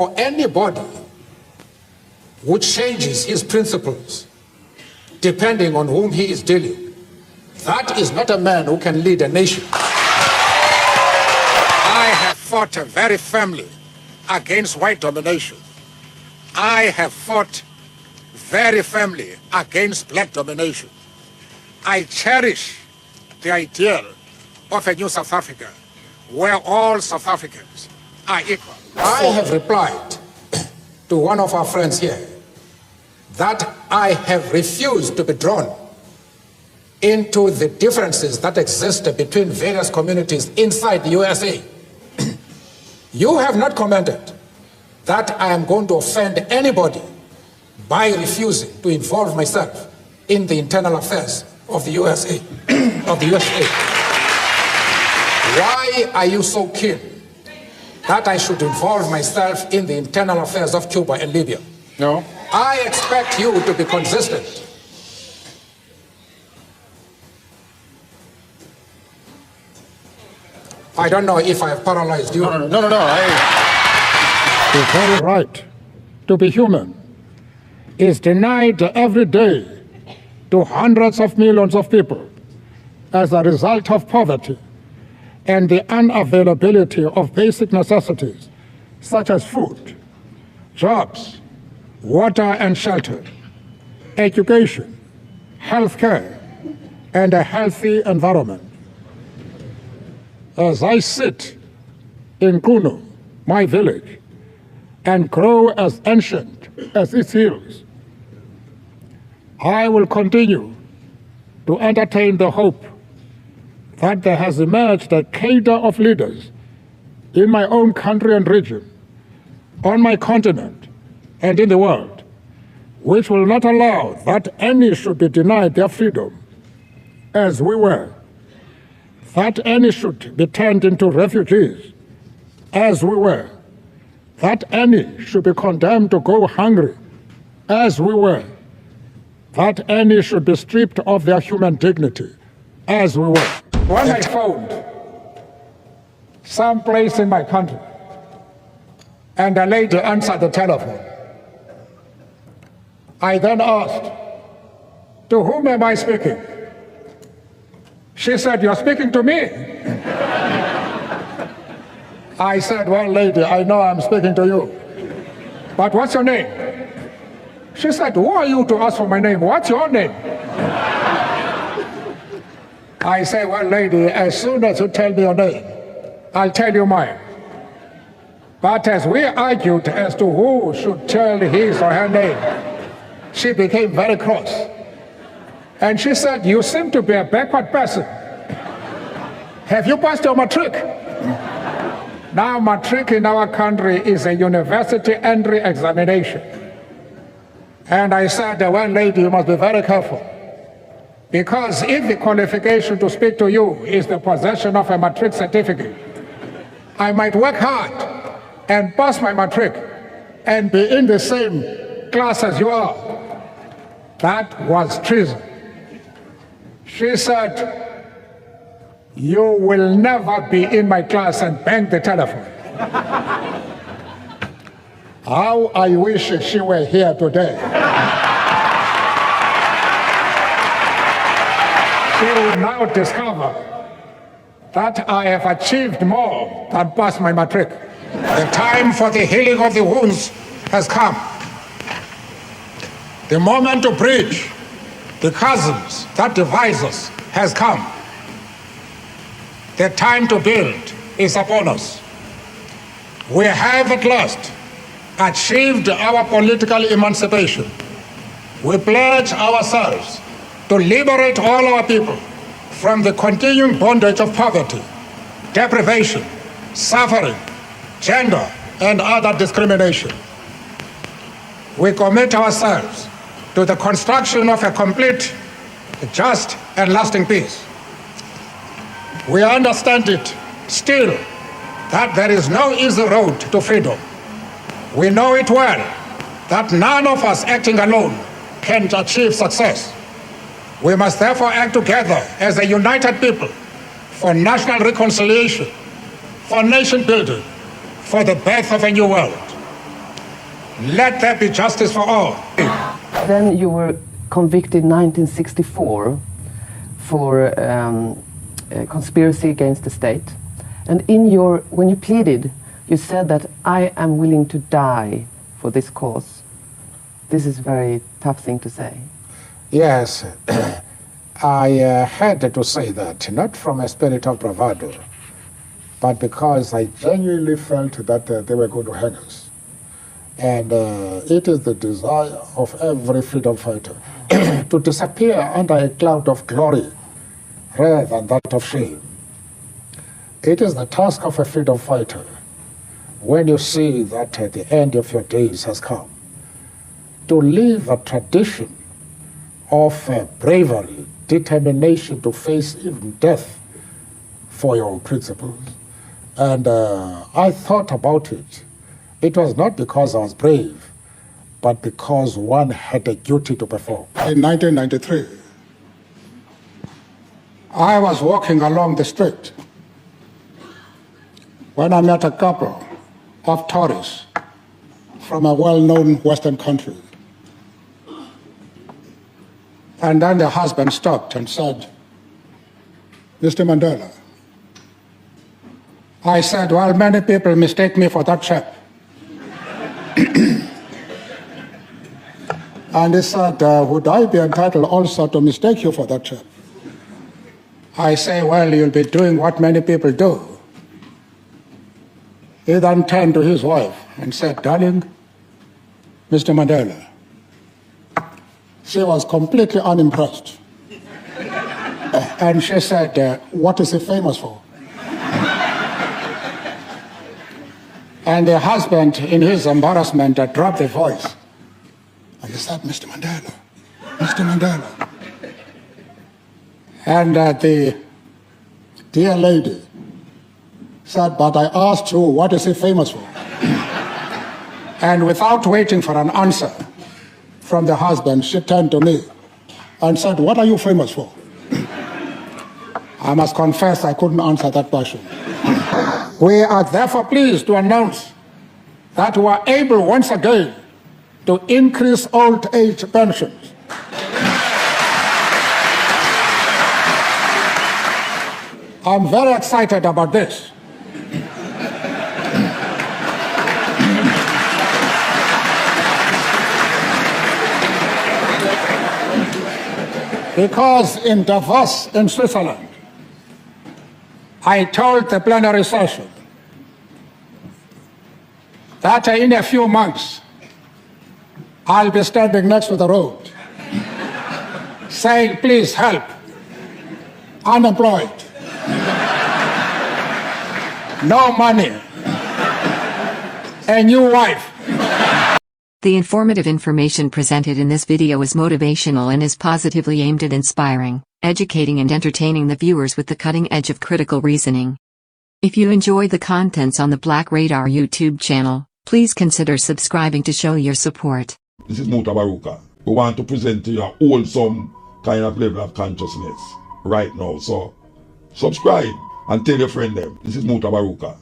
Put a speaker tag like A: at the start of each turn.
A: For anybody who changes his principles depending on whom he is dealing, that is not a man who can lead a nation. I have fought very firmly against white domination. I have fought very firmly against black domination. I cherish the ideal of a new South Africa where all South Africans are equal. I have replied to one of our friends here that I have refused to be drawn into the differences that exist between various communities inside the USA. You have not commented that I am going to offend anybody by refusing to involve myself in the internal affairs of the USA. Why are you so keen that I should involve myself in the internal affairs of Cuba and Libya?
B: No.
A: I expect you to be consistent. I don't know if I have paralyzed you.
B: No.
C: The very right to be human is denied every day to hundreds of millions of people as a result of poverty and the unavailability of basic necessities such as food, jobs, water and shelter, education, health care, and a healthy environment. As I sit in Kuno, my village, and grow as ancient as its hills, I will continue to entertain the hope that there has emerged a cadre of leaders in my own country and region, on my continent, and in the world, which will not allow that any should be denied their freedom, as we were, that any should be turned into refugees, as we were, that any should be condemned to go hungry, as we were, that any should be stripped of their human dignity, as we were. When I found some place in my country, and a lady answered the telephone, I then asked, to whom am I speaking? She said, you're speaking to me. I said, well, lady, I know I'm speaking to you, but what's your name? She said, who are you to ask for my name? What's your name? I say, well, lady, as soon as you tell me your name, I'll tell you mine. But as we argued as to who should tell his or her name, she became very cross. And she said, you seem to be a backward person. Have you passed your matric? Now, matric in our country is a university entry examination. And I said, well, lady, you must be very careful. Because if the qualification to speak to you is the possession of a matric certificate, I might work hard and pass my matric and be in the same class as you are. That was treason. She said, you will never be in my class, and bang the telephone. How I wish she were here today. She will now discover that I have achieved more than pass my matric. The time for the healing of the wounds has come. The moment to bridge the chasms that divide us has come. The time to build is upon us. We have at last achieved our political emancipation. We pledge ourselves to liberate all our people from the continuing bondage of poverty, deprivation, suffering, gender, and other discrimination. We commit ourselves to the construction of a complete, just, and lasting peace. We understand it still that there is no easy road to freedom. We know it well that none of us acting alone can achieve success. We must therefore act together as a united people for national reconciliation, for nation building, for the birth of a new world. Let there be justice for all.
B: Then you were convicted in 1964 for conspiracy against the state. And when you pleaded, you said that I am willing to die for this cause. This is a very tough thing to say.
A: Yes, I had to say that, not from a spirit of bravado, but because I genuinely felt that they were going to hang us. And it is the desire of every freedom fighter to disappear under a cloud of glory rather than that of shame. It is the task of a freedom fighter, when you see that the end of your days has come, to live a tradition of bravery, determination to face even death for your own principles. And I thought about it. It was not because I was brave, but because one had a duty to perform. In 1993, I was walking along the street when I met a couple of tourists from a well-known Western country. And then the husband stopped and said, "Mr. Mandela." I said, "Well, many people mistake me for that chap." And he said, "Would I be entitled also to mistake you for that chap?" I say, "Well, you'll be doing what many people do." He then turned to his wife and said, "Darling, Mr. Mandela." She was completely unimpressed. And she said, "What is he famous for?" And the husband, in his embarrassment, dropped the voice. And he said, "Mr. Mandela, Mr. Mandela." And the dear lady said, "But I asked you, what is he famous for?" And without waiting for an answer from the husband, she turned to me and said, "What are you famous for?" I must confess I couldn't answer that question. We are therefore pleased to announce that we are able once again to increase old age pensions. I'm very excited about this. Because in Davos, in Switzerland, I told the plenary session that in a few months, I'll be standing next to the road saying, "Please help, unemployed, no money, a new wife."
D: The informative information presented in this video is motivational and is positively aimed at inspiring, educating and entertaining the viewers with the cutting edge of critical reasoning. If you enjoy the contents on the Black Radar YouTube channel, please consider subscribing to show your support.
E: This is Motivational. We want to present to you a wholesome kind of level of consciousness right now. So subscribe and tell your friend them. This is Motivational.